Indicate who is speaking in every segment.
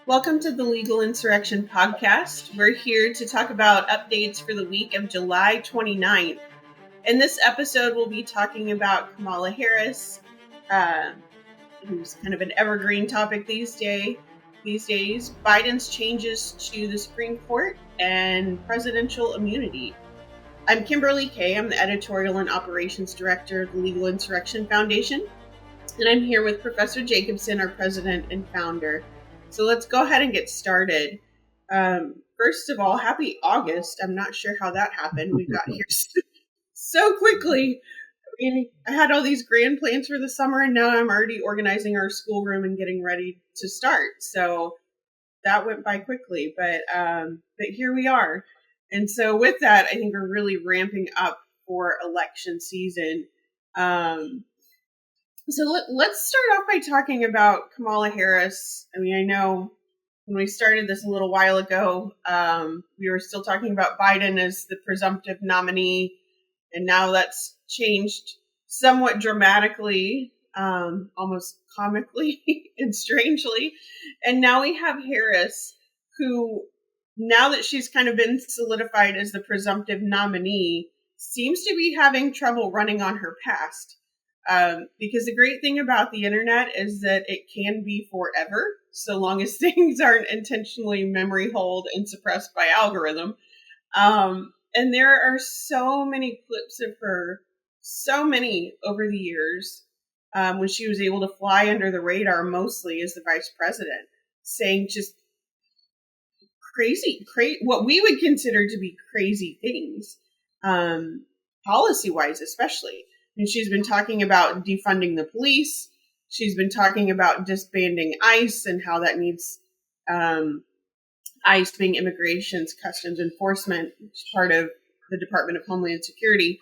Speaker 1: Welcome to the Legal Insurrection Podcast. We're here to talk about updates for the week of July 29th. In this episode, we'll be talking about Kamala Harris, who's kind of an evergreen topic these days, Biden's changes to the Supreme Court, and presidential immunity. I'm Kimberly Kay. I'm the editorial and operations director of the Legal Insurrection Foundation, and I'm here with Professor Jacobson, our president and founder. So let's go ahead and get started. First of all, happy August. I'm not sure how that happened. We got here so quickly. I mean, I had all these grand plans for the summer, and now I'm already organizing our schoolroom and getting ready to start. So that went by quickly, but here we are. And so with that, I think we're really ramping up for election season. So let's start off by talking about Kamala Harris. I mean, I know when we started this a little while ago, we were still talking about Biden as the presumptive nominee, and now that's changed somewhat dramatically, almost comically and strangely. And now we have Harris, who, now that she's kind of been solidified as the presumptive nominee, seems to be having trouble running on her past. Because the great thing about the internet is that it can be forever, so long as things aren't intentionally memory holed and suppressed by algorithm. And there are so many clips of her, so many over the years, when she was able to fly under the radar mostly as the vice president, saying just crazy, what we would consider to be crazy things, policy-wise especially. And she's been talking about defunding the police. She's been talking about disbanding ICE and how that needs ICE being Immigration's Customs Enforcement, part of the Department of Homeland Security,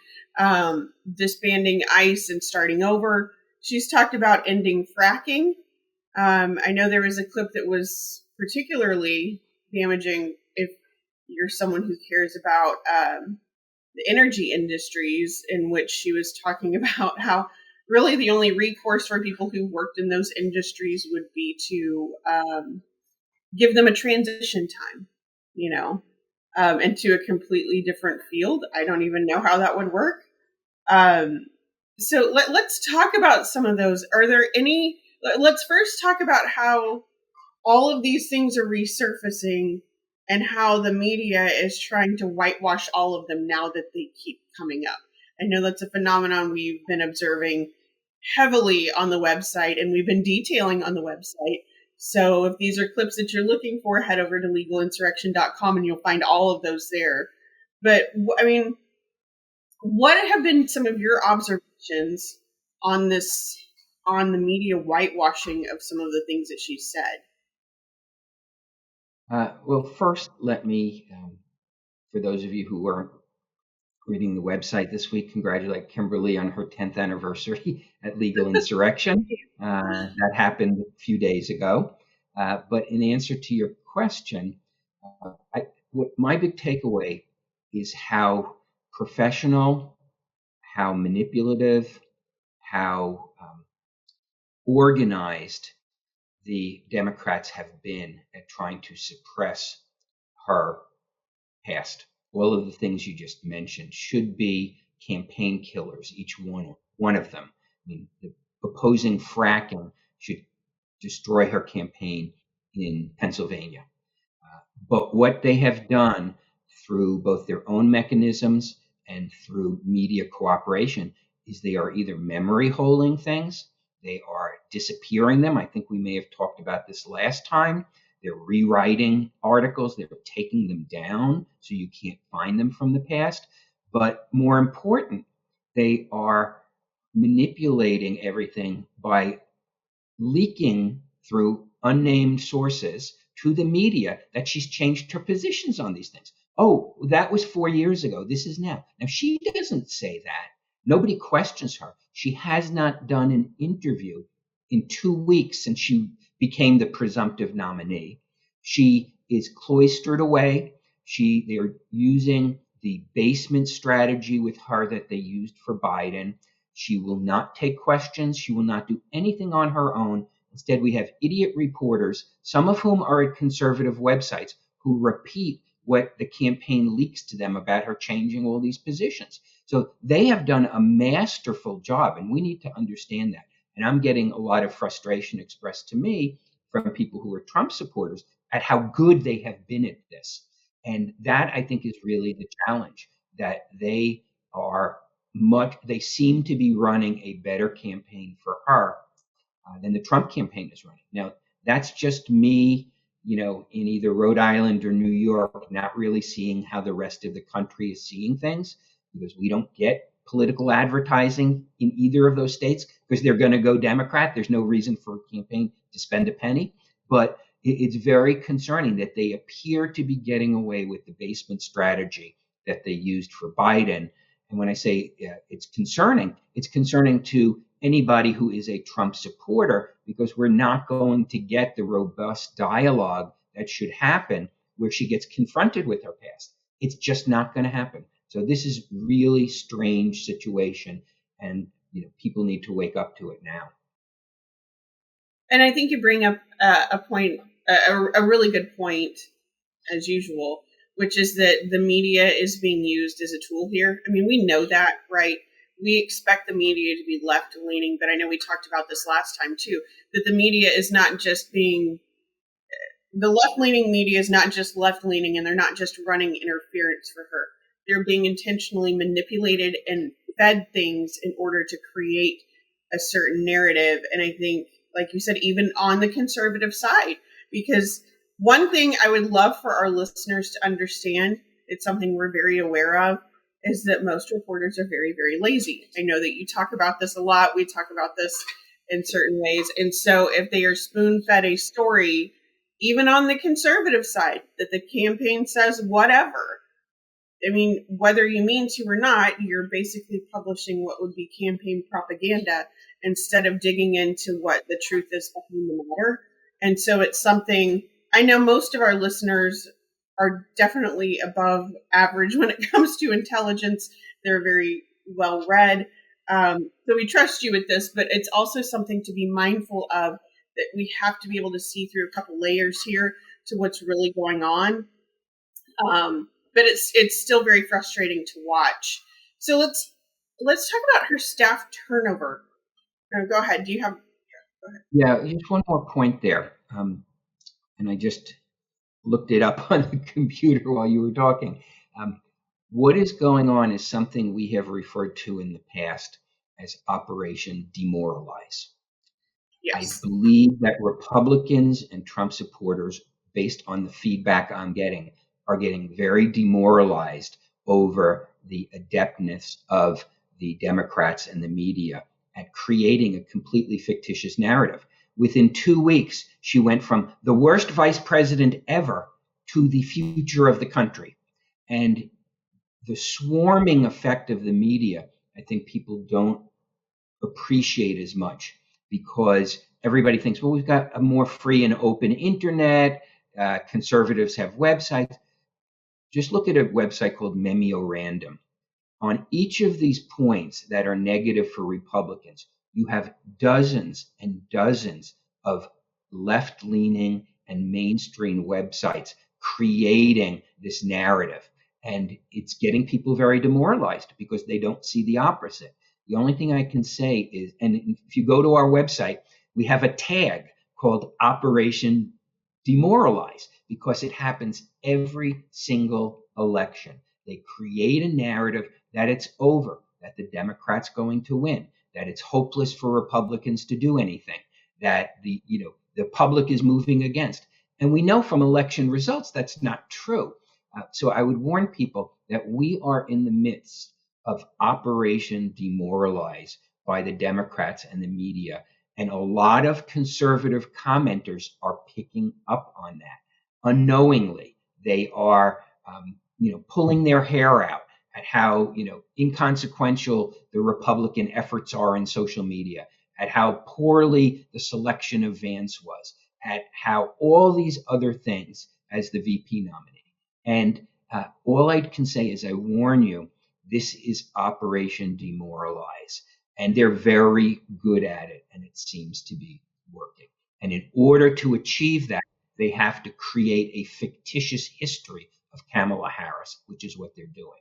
Speaker 1: disbanding ICE and starting over. She's talked about ending fracking. I know there was a clip that was particularly damaging if you're someone who cares about the energy industries, in which she was talking about how really the only recourse for people who worked in those industries would be to give them a transition time, into a completely different field. I don't even know how that would work. So let's talk about some of those. Are there any? Let's first talk about how all of these things are resurfacing and how the media is trying to whitewash all of them now that they keep coming up. I know that's a phenomenon we've been observing heavily on the website, and we've been detailing on the website. So if these are clips that you're looking for, head over to legalinsurrection.com and you'll find all of those there. But, I mean, what have been some of your observations on the media whitewashing of some of the things that she said?
Speaker 2: Well, first, let me, for those of you who weren't reading the website this week, congratulate Kimberly on her 10th anniversary at Legal Insurrection. That happened a few days ago. But in answer to your question, what my big takeaway is how professional, how manipulative, how organized the Democrats have been at trying to suppress her past. All of the things you just mentioned should be campaign killers, each one of them. I mean, opposing fracking should destroy her campaign in Pennsylvania. But what they have done through both their own mechanisms and through media cooperation is they are either memory holding things, they are disappearing them. I think we may have talked about this last time. They're rewriting articles. They're taking them down so you can't find them from the past. But more important, they are manipulating everything by leaking through unnamed sources to the media that she's changed her positions on these things. Oh, that was 4 years ago. This is now. Now, she doesn't say that. Nobody questions her. She has not done an interview in 2 weeks since she became the presumptive nominee. She is cloistered away. They're using the basement strategy with her that they used for Biden. She will not take questions. She will not do anything on her own Instead, we have idiot reporters, some of whom are at conservative websites, who repeat what the campaign leaks to them about her changing all these positions. So they have done a masterful job, and we need to understand that. And I'm getting a lot of frustration expressed to me from people who are Trump supporters at how good they have been at this. And that, I think, is really the challenge, that they seem to be running a better campaign for her than the Trump campaign is running. Now, that's just me, in either Rhode Island or New York, not really seeing how the rest of the country is seeing things, because we don't get political advertising in either of those states because they're going to go Democrat. There's no reason for a campaign to spend a penny. But it's very concerning that they appear to be getting away with the basement strategy that they used for Biden. And when I say it's concerning to anybody who is a Trump supporter, because we're not going to get the robust dialogue that should happen where she gets confronted with her past. It's just not going to happen. So this is really strange situation, and people need to wake up to it now.
Speaker 1: And I think you bring up a point, a really good point, as usual, which is that the media is being used as a tool here. I mean, we know that, right? We expect the media to be left-leaning, but I know we talked about this last time too, that the media is not just the left-leaning media is not just left-leaning, and they're not just running interference for her. They're being intentionally manipulated and fed things in order to create a certain narrative. And I think, like you said, even on the conservative side, because one thing I would love for our listeners to understand, it's something we're very aware of, is that most reporters are very, very lazy. I know that you talk about this a lot. We talk about this in certain ways. And so if they are spoon-fed a story, even on the conservative side, that the campaign says whatever, I mean, whether you mean to or not, you're basically publishing what would be campaign propaganda instead of digging into what the truth is behind the matter. And so it's something, I know most of our listeners are definitely above average when it comes to intelligence. They're very well read. So we trust you with this, but it's also something to be mindful of, that we have to be able to see through a couple layers here to what's really going on. But it's still very frustrating to watch. So let's talk about her staff turnover. Go ahead. Do you have? Go ahead.
Speaker 2: Yeah, just one more point there. And I just looked it up on the computer while you were talking. What is going on is something we have referred to in the past as Operation Demoralize.
Speaker 1: Yes.
Speaker 2: I believe that Republicans and Trump supporters, based on the feedback I'm getting, are getting very demoralized over the adeptness of the Democrats and the media at creating a completely fictitious narrative. Within 2 weeks, she went from the worst vice president ever to the future of the country. And the swarming effect of the media, I think people don't appreciate as much, because everybody thinks, well, we've got a more free and open internet. Conservatives have websites. Just look at a website called Memorandum. On each of these points that are negative for Republicans, you have dozens and dozens of left-leaning and mainstream websites creating this narrative. And it's getting people very demoralized because they don't see the opposite. The only thing I can say is, and if you go to our website, we have a tag called Operation Demoralize, because it happens every single election. They create a narrative that it's over, that the Democrats going to win, that it's hopeless for Republicans to do anything, that the public is moving against. And we know from election results that's not true. So I would warn people that we are in the midst of Operation Demoralize by the Democrats and the media. And a lot of conservative commenters are picking up on that. Unknowingly, they are pulling their hair out at how inconsequential the Republican efforts are in social media, at how poorly the selection of Vance was, at how all these other things as the VP nominee. And all I can say is I warn you, this is Operation Demoralize. And they're very good at it, and it seems to be working. And in order to achieve that, they have to create a fictitious history of Kamala Harris, which is what they're doing.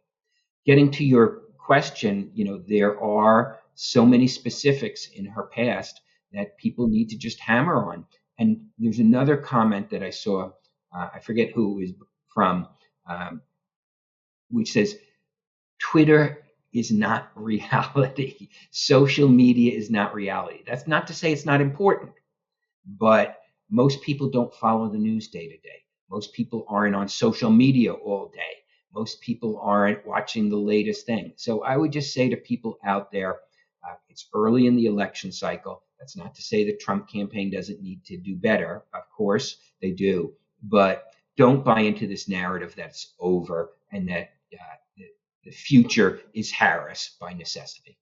Speaker 2: Getting to your question, there are so many specifics in her past that people need to just hammer on. And there's another comment that I saw, I forget who it was from, which says, Twitter is not reality. Social media is not reality. That's not to say it's not important, but most people don't follow the news day to day. Most people aren't on social media all day. Most people aren't watching the latest thing. So I would just say to people out there, it's early in the election cycle. That's not to say the Trump campaign doesn't need to do better. Of course they do. But don't buy into this narrative that's over and that the future is Harris by necessity.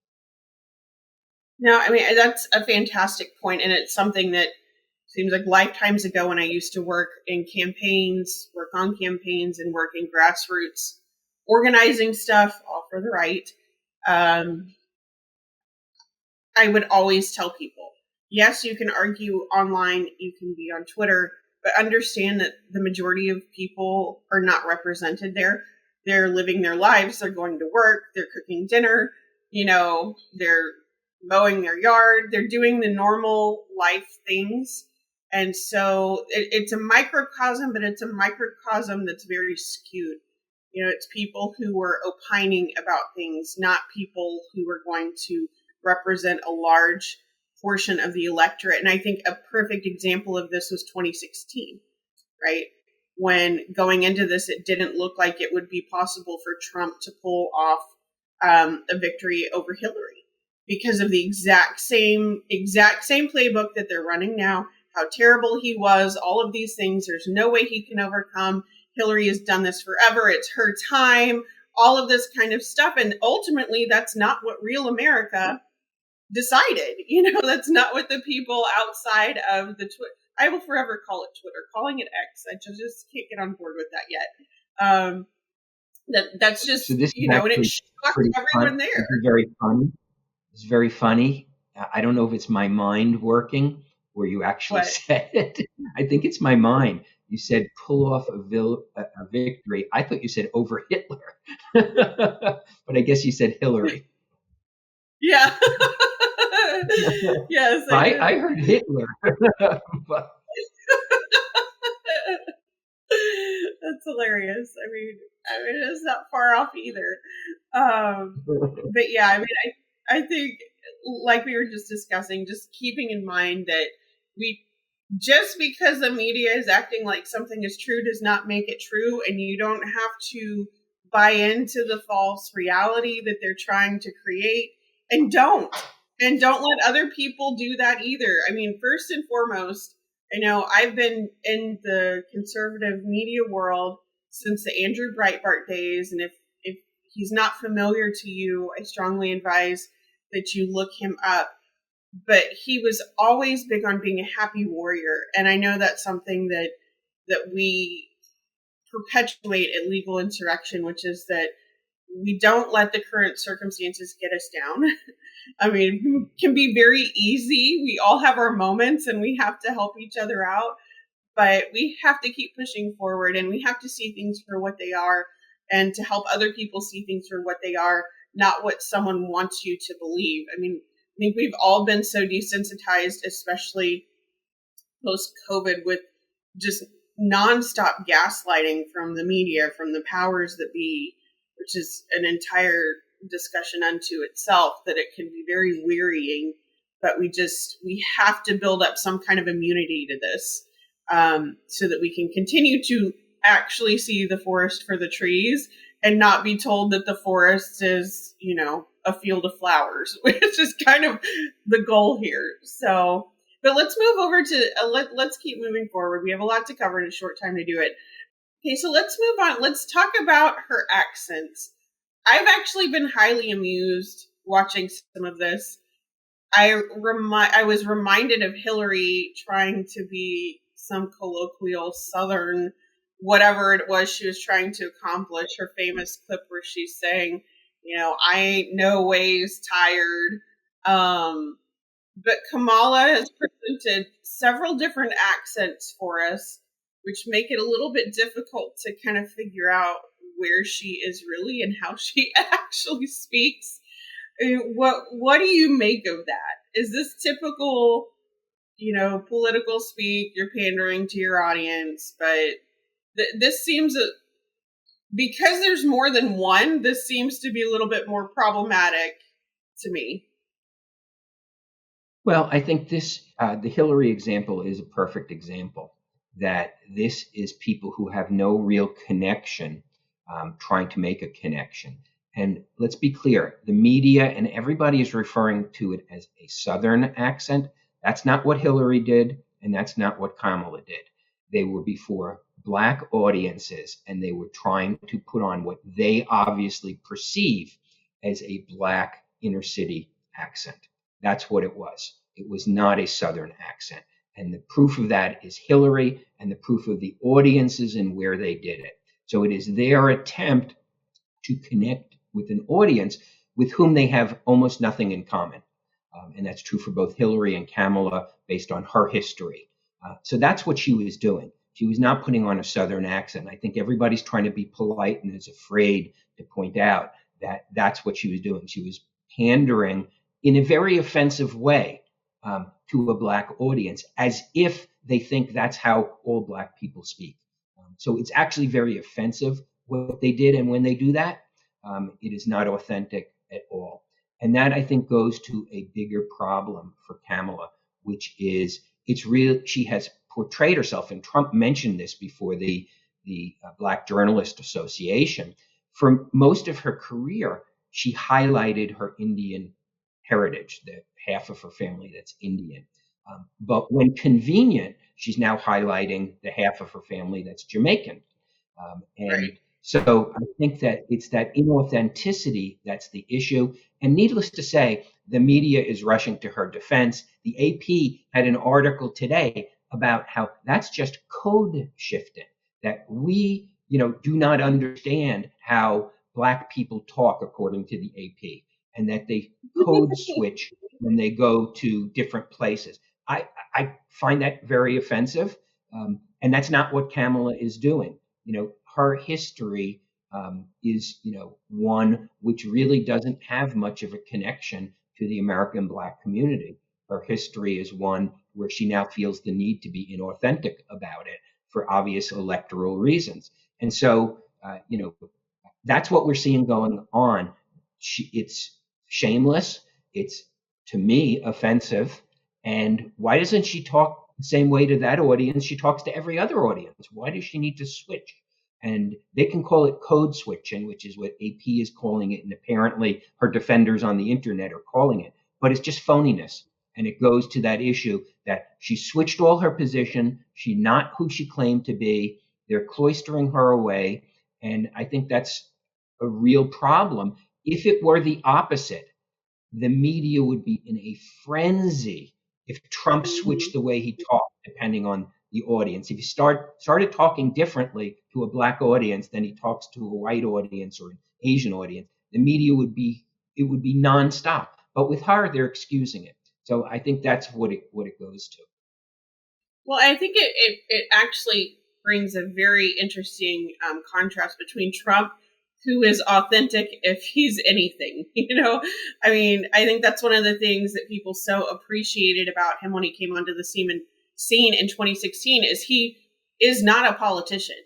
Speaker 1: No, I mean, that's a fantastic point, and it's something that seems like lifetimes ago when I used to work in campaigns, work on campaigns, and work in grassroots organizing stuff, all for the right. I would always tell people, yes, you can argue online, you can be on Twitter, but understand that the majority of people are not represented there. They're living their lives. They're going to work. They're cooking dinner. They're mowing their yard. They're doing the normal life things. And so it's a microcosm, but it's a microcosm that's very skewed. It's people who are opining about things, not people who are going to represent a large portion of the electorate. And I think a perfect example of this was 2016, right? When going into this, it didn't look like it would be possible for Trump to pull off a victory over Hillary because of the exact same playbook that they're running now, how terrible he was, all of these things. There's no way he can overcome. Hillary has done this forever. It's her time, all of this kind of stuff. And ultimately, that's not what real America decided. That's not what the people outside of the Twitter. I will forever call it Twitter. Calling it X, I just can't get on board with that yet. That's just,
Speaker 2: so this
Speaker 1: and it shocked everyone there.
Speaker 2: This is very funny. It's very funny. I don't know if it's my mind working or you actually said it. I think it's my mind. You said pull off a victory. I thought you said over Hitler, but I guess you said Hillary.
Speaker 1: Yeah. Yes.
Speaker 2: I heard Hitler. But
Speaker 1: that's hilarious. I mean, it's not far off either. But yeah, I think, like we were just discussing, just keeping in mind that just because the media is acting like something is true does not make it true, and you don't have to buy into the false reality that they're trying to create, and don't let other people do that either. I mean, first and foremost, I've been in the conservative media world since the Andrew Breitbart days, and if he's not familiar to you, I strongly advise that you look him up. But he was always big on being a happy warrior, and I know that's something that we perpetuate at Legal Insurrection, which is that we don't let the current circumstances get us down. I mean, it can be very easy. We all have our moments and we have to help each other out, but we have to keep pushing forward, and we have to see things for what they are and to help other people see things for what they are, not what someone wants you to believe. I mean, I think we've all been so desensitized, especially post-COVID, with just nonstop gaslighting from the media, from the powers that be, which is an entire discussion unto itself, that it can be very wearying. But we have to build up some kind of immunity to this, so that we can continue to actually see the forest for the trees and not be told that the forest is, a field of flowers, which is kind of the goal here. So, but let's move over to, let's keep moving forward. We have a lot to cover in a short time to do it. Okay, so let's move on. Let's talk about her accents. I've actually been highly amused watching some of this. I was reminded of Hillary trying to be some colloquial Southern, whatever it was she was trying to accomplish. Her famous clip where she's saying, I ain't no ways tired. But Kamala has presented several different accents for us, which make it a little bit difficult to kind of figure out where she is really and how she actually speaks. I mean, what do you make of that? Is this typical, political speak? You're pandering to your audience, but this seems because there's more than one. This seems to be a little bit more problematic to me.
Speaker 2: Well, I think the Hillary example is a perfect example that this is people who have no real connection trying to make a connection. And let's be clear, the media and everybody is referring to it as a Southern accent. That's not what Hillary did, and that's not what Kamala did. They were before Black audiences, and they were trying to put on what they obviously perceive as a Black inner city accent. That's what it was. It was not a Southern accent. And the proof of that is Hillary, and the proof of the audiences and where they did it. So it is their attempt to connect with an audience with whom they have almost nothing in common. And that's true for both Hillary and Kamala based on her history. So that's what she was doing. She was not putting on a Southern accent. I think everybody's trying to be polite and is afraid to point out that that's what she was doing. She was pandering in a very offensive way to a Black audience, as if they think that's how all Black people speak. So it's actually very offensive what they did, and when they do that, it is not authentic at all. And that, I think, goes to a bigger problem for Kamala, which is it's real. She has portrayed herself, and Trump mentioned this before the Black Journalist Association. For most of her career, she highlighted her Indian heritage, the half of her family that's Indian. But when convenient, she's now highlighting the half of her family that's Jamaican. And right. So I think that it's that inauthenticity that's the issue. And needless to say, the media is rushing to her defense. The AP had an article today about how that's just code shifting, that we, do not understand how Black people talk according to the AP, and that they code switch when they go to different places. I find that very offensive. And that's not what Kamala is doing. Her history is, one which really doesn't have much of a connection to the American Black community. Her history is one where she now feels the need to be inauthentic about it for obvious electoral reasons. And so, that's what we're seeing going on. It's shameless. It's, to me, offensive. And why doesn't she talk the same way to that audience she talks to every other audience? Why does she need to switch? And they can call it code switching, which is what AP is calling it, and apparently her defenders on the internet are calling it. But it's just phoniness. And it goes to that issue that she switched all her position. She's not who she claimed to be. They're cloistering her away. And I think that's a real problem. If it were the opposite, the media would be in a frenzy if Trump switched the way he talked, depending on the audience. If he started talking differently to a Black audience than he talks to a white audience or an Asian audience, the media would be nonstop. But with her, they're excusing it. So I think that's what it goes to.
Speaker 1: Well, I think it actually brings a very interesting contrast between Trump, who is authentic if he's anything, I mean, I think that's one of the things that people so appreciated about him when he came onto the scene in 2016 is he is not a politician.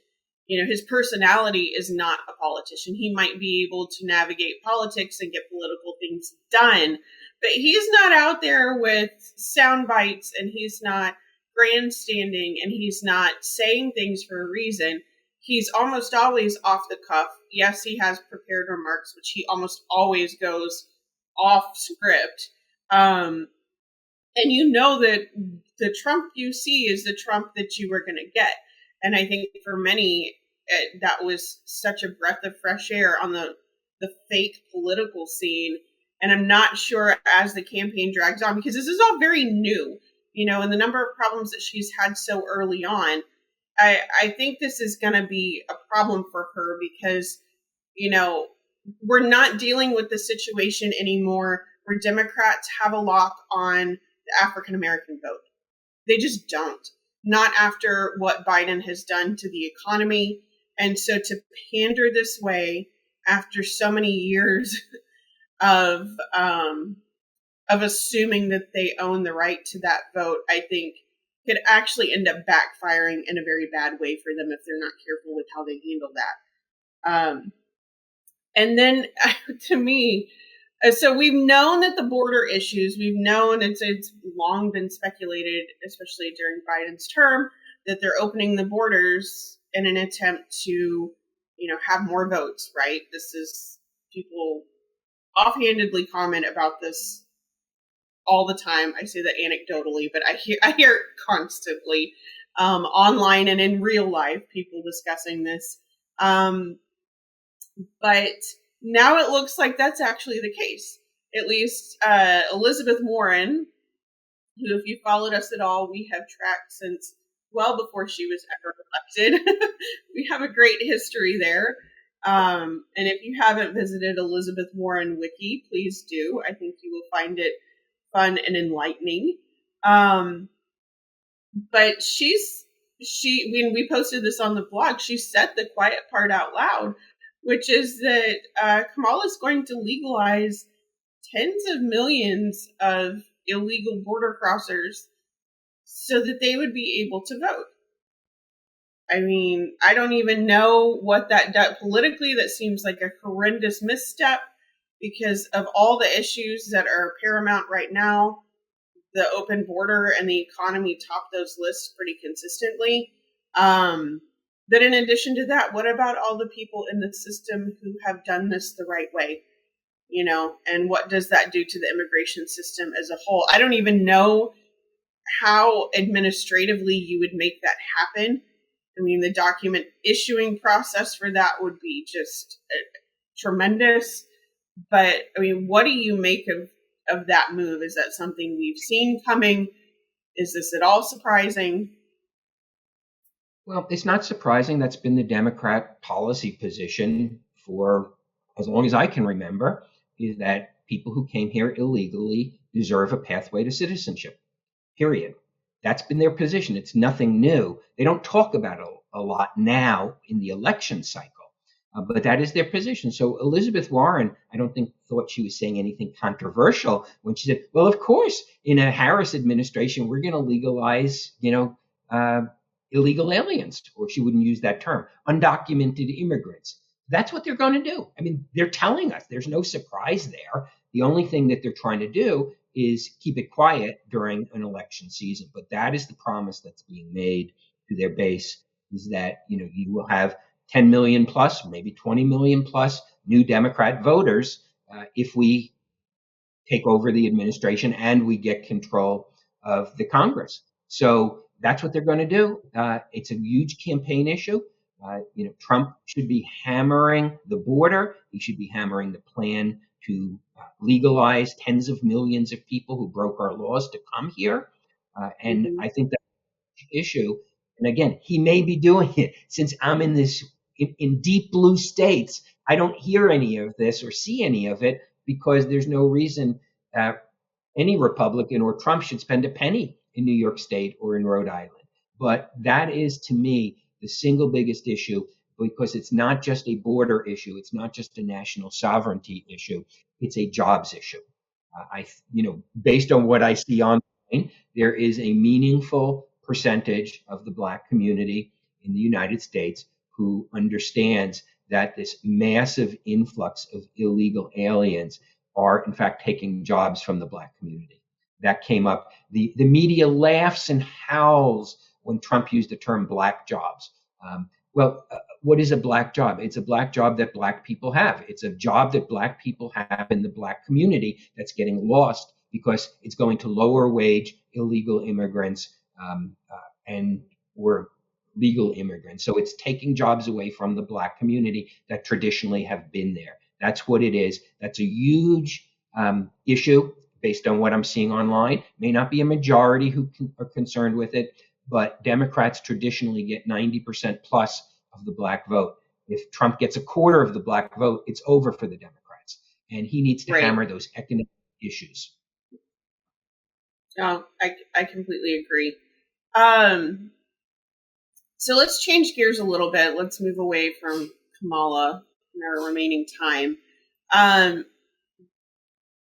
Speaker 1: His personality is not a politician. He might be able to navigate politics and get political things done, but he's not out there with sound bites, and he's not grandstanding, and he's not saying things for a reason. He's almost always off the cuff. Yes, he has prepared remarks, which he almost always goes off script. And that the Trump you see is the Trump that you were going to get. And I think for many, that was such a breath of fresh air on the fake political scene. And I'm not sure as the campaign drags on, because this is all very new, and the number of problems that she's had so early on. I think this is going to be a problem for her because, we're not dealing with the situation anymore where Democrats have a lock on the African American vote. They just don't. Not after what Biden has done to the economy. And so to pander this way after so many years of assuming that they own the right to that vote, I think could actually end up backfiring in a very bad way for them if they're not careful with how they handle that. And then to me, so we've known that the border issues, we've known it's long been speculated, especially during Biden's term, that they're opening the borders in an attempt to, have more votes, right? This is, people offhandedly comment about this all the time. I say that anecdotally, but I hear it constantly online and in real life, people discussing this. But now it looks like that's actually the case. At least Elizabeth Warren, who, if you followed us at all, we have tracked since well before she was ever elected. We have a great history there. And if you haven't visited Elizabeth Warren Wiki, please do. I think you will find it fun and enlightening. But when we posted this on the blog, she said the quiet part out loud, which is that Kamala is going to legalize tens of millions of illegal border crossers so that they would be able to vote. I mean, I don't even know what that does. Politically, that seems like a horrendous misstep because of all the issues that are paramount right now. The open border and the economy top those lists pretty consistently. But in addition to that, what about all the people in the system who have done this the right way? And what does that do to the immigration system as a whole? I don't even know how administratively you would make that happen. I mean, the document issuing process for that would be just tremendous. But I mean, what do you make of that move? Is that something we've seen coming? Is this at all surprising?
Speaker 2: Well, it's not surprising. That's been the Democrat policy position for as long as I can remember, is that people who came here illegally deserve a pathway to citizenship, period. That's been their position. It's nothing new. They don't talk about it a lot now in the election cycle, but that is their position. So Elizabeth Warren, I don't think thought she was saying anything controversial when she said, well, of course, in a Harris administration, we're going to legalize, illegal aliens, or she wouldn't use that term, undocumented immigrants. That's what they're going to do. I mean, they're telling us there's no surprise there. The only thing that they're trying to do is keep it quiet during an election season. But that is the promise that's being made to their base, is that, you will have 10 million plus, maybe 20 million plus new Democrat voters if we take over the administration and we get control of the Congress. So that's what they're going to do. It's a huge campaign issue. Trump should be hammering the border. He should be hammering the plan to legalize tens of millions of people who broke our laws to come here. And I think that's an issue. And again, he may be doing it since I'm in deep blue states. I don't hear any of this or see any of it because there's no reason any Republican or Trump should spend a penny in New York State or in Rhode Island. But that is, to me, the single biggest issue, because it's not just a border issue. It's not just a national sovereignty issue. It's a jobs issue. Based on what I see online, there is a meaningful percentage of the Black community in the United States who understands that this massive influx of illegal aliens are, in fact, taking jobs from the Black community. That came up. The media laughs and howls when Trump used the term Black jobs. What is a Black job? It's a Black job that Black people have. It's a job that Black people have in the Black community that's getting lost because it's going to lower wage illegal immigrants or legal immigrants. So it's taking jobs away from the Black community that traditionally have been there. That's what it is. That's a huge issue based on what I'm seeing online. May not be a majority who are concerned with it, but Democrats traditionally get 90% plus of the Black vote. If Trump gets a quarter of the Black vote, it's over for the Democrats. And he needs to hammer those economic issues.
Speaker 1: No, I completely agree. Um, so let's change gears a little bit. Let's move away from Kamala in our remaining time. Um,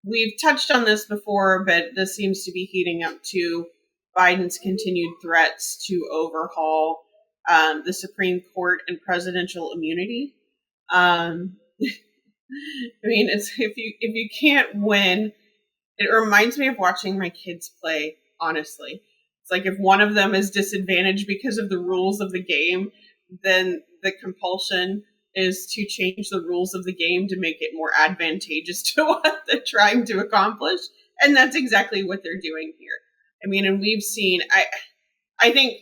Speaker 1: we've touched on this before, but this seems to be heating up to Biden's continued threats to overhaul the Supreme Court and presidential immunity. Um, I mean, it's if you can't win, it reminds me of watching my kids play. Honestly, it's like if one of them is disadvantaged because of the rules of the game, then the compulsion is to change the rules of the game to make it more advantageous to what they're trying to accomplish, and that's exactly what they're doing here. I mean, and we've seen. I think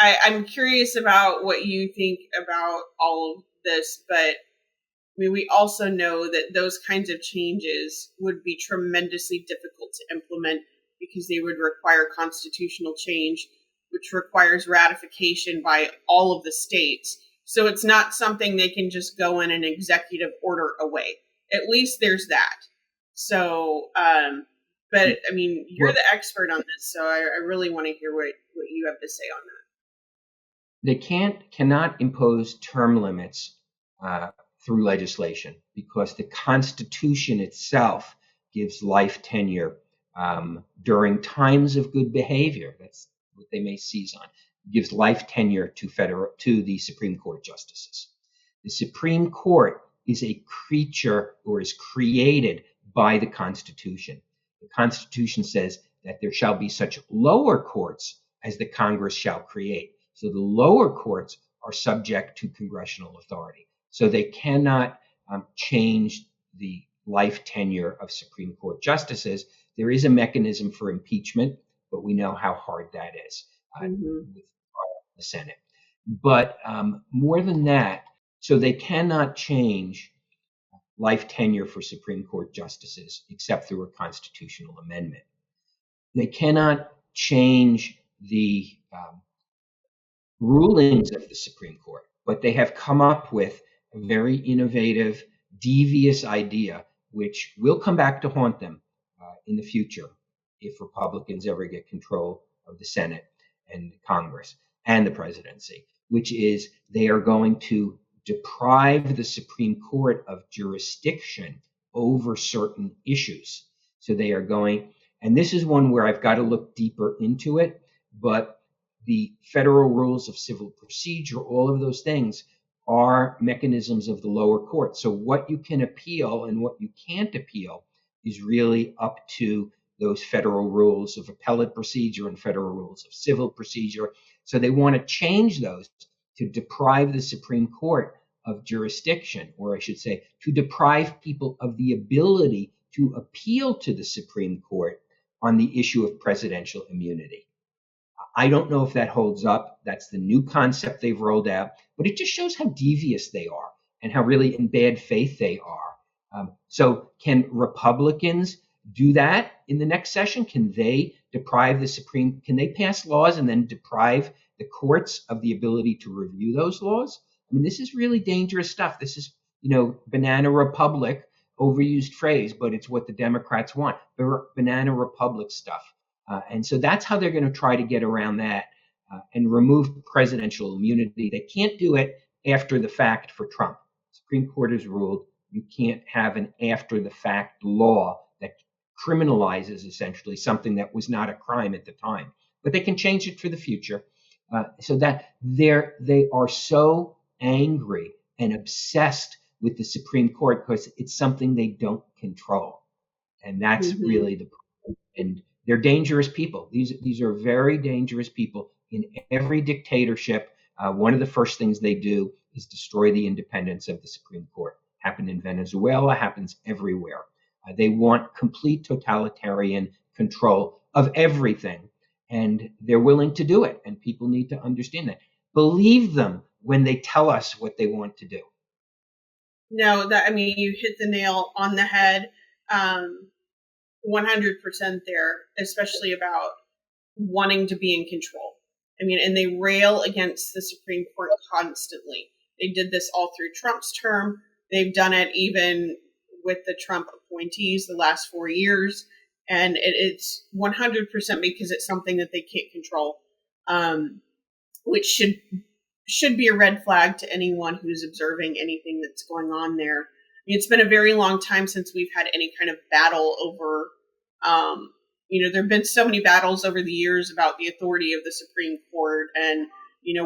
Speaker 1: I'm curious about what you think about all of this, but I mean, we also know that those kinds of changes would be tremendously difficult to implement because they would require constitutional change, which requires ratification by all of the states. So it's not something they can just go in an executive order away. At least there's that. So, but I mean, you're
Speaker 2: Well,
Speaker 1: the expert on this, so I really want to hear what you have to say on
Speaker 2: they cannot impose term limits through legislation because the Constitution itself gives life tenure during times of good behavior. That's what they may seize on. It gives life tenure to the Supreme Court justices. The Supreme Court is a creature or is created by the Constitution. The Constitution says that there shall be such lower courts as the Congress shall create. So the lower courts are subject to congressional authority. So they cannot change the life tenure of Supreme Court justices. There is a mechanism for impeachment, but we know how hard that is
Speaker 1: that.
Speaker 2: with the Senate. But more than that, so they cannot change life tenure for Supreme Court justices except through a constitutional amendment. They cannot change the rulings of the Supreme Court, but they have come up with a very innovative, devious idea, which will come back to haunt them in the future if Republicans ever get control of the Senate and Congress and the presidency, which is they are going to deprive the Supreme Court of jurisdiction over certain issues. So they are going, and this is one where I've got to look deeper into it, but the federal rules of civil procedure, all of those things are mechanisms of the lower court. So what you can appeal and what you can't appeal is really up to those federal rules of appellate procedure and federal rules of civil procedure. So they want to change those to deprive the Supreme Court of jurisdiction, or I should say, to deprive people of the ability to appeal to the Supreme Court on the issue of presidential immunity. I don't know if that holds up. That's the new concept they've rolled out, but it just shows how devious they are and how really in bad faith they are. So can Republicans do that in the next session? Can they deprive the Supreme, can they pass laws and then deprive the courts of the ability to review those laws? I mean, this is really dangerous stuff. This is, banana republic, overused phrase, but it's what the Democrats want. Banana republic stuff. And so that's how they're going to try to get around that and remove presidential immunity. They can't do it after the fact for Trump. The Supreme Court has ruled you can't have an after the fact law that criminalizes essentially something that was not a crime at the time. But they can change it for the future. So that they are so angry and obsessed with the Supreme Court because it's something they don't control. And that's really the problem. And they're dangerous people. These are very dangerous people. In every dictatorship, one of the first things they do is destroy the independence of the Supreme Court. Happened in Venezuela, happens everywhere. They want complete totalitarian control of everything, and they're willing to do it. And people need to understand that. Believe them when they tell us what they want to do.
Speaker 1: No, you hit the nail on the head. 100% there, especially about wanting to be in control. I mean, and they rail against the Supreme Court constantly. They did this all through Trump's term. They've done it even with the Trump appointees the last 4 years. And it's 100% because it's something that they can't control, which should be a red flag to anyone who's observing anything that's going on there. I mean, it's been a very long time since we've had any kind of battle over, there have been so many battles over the years about the authority of the Supreme Court and,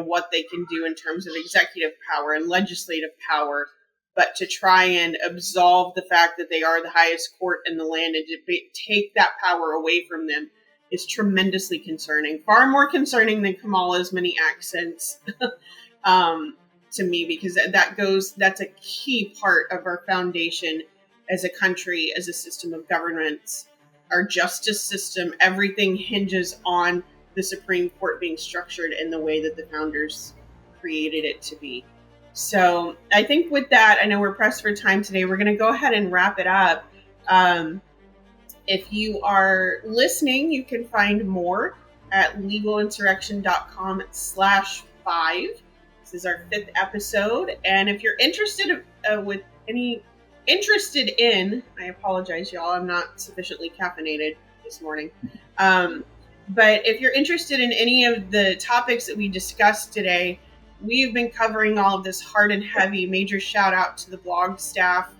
Speaker 1: what they can do in terms of executive power and legislative power. But to try and absolve the fact that they are the highest court in the land and to take that power away from them is tremendously concerning. Far more concerning than Kamala's many accents to me, because that's a key part of our foundation as a country, as a system of governance, our justice system. Everything hinges on the Supreme Court being structured in the way that the founders created it to be. So I think with that, I know we're pressed for time today. We're going to go ahead and wrap it up. If you are listening, you can find more at legalinsurrection.com/5. This is our 5th episode. And if you're interested I apologize, y'all, I'm not sufficiently caffeinated this morning. But if you're interested in any of the topics that we discussed today, we've been covering all of this hard and heavy. Major shout out to the blog staff,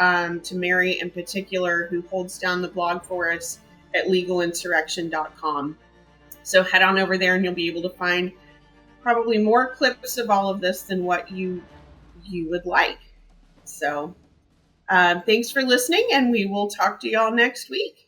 Speaker 1: to Mary in particular, who holds down the blog for us at legalinsurrection.com. So head on over there and you'll be able to find probably more clips of all of this than what you would like. So thanks for listening, and we will talk to y'all next week.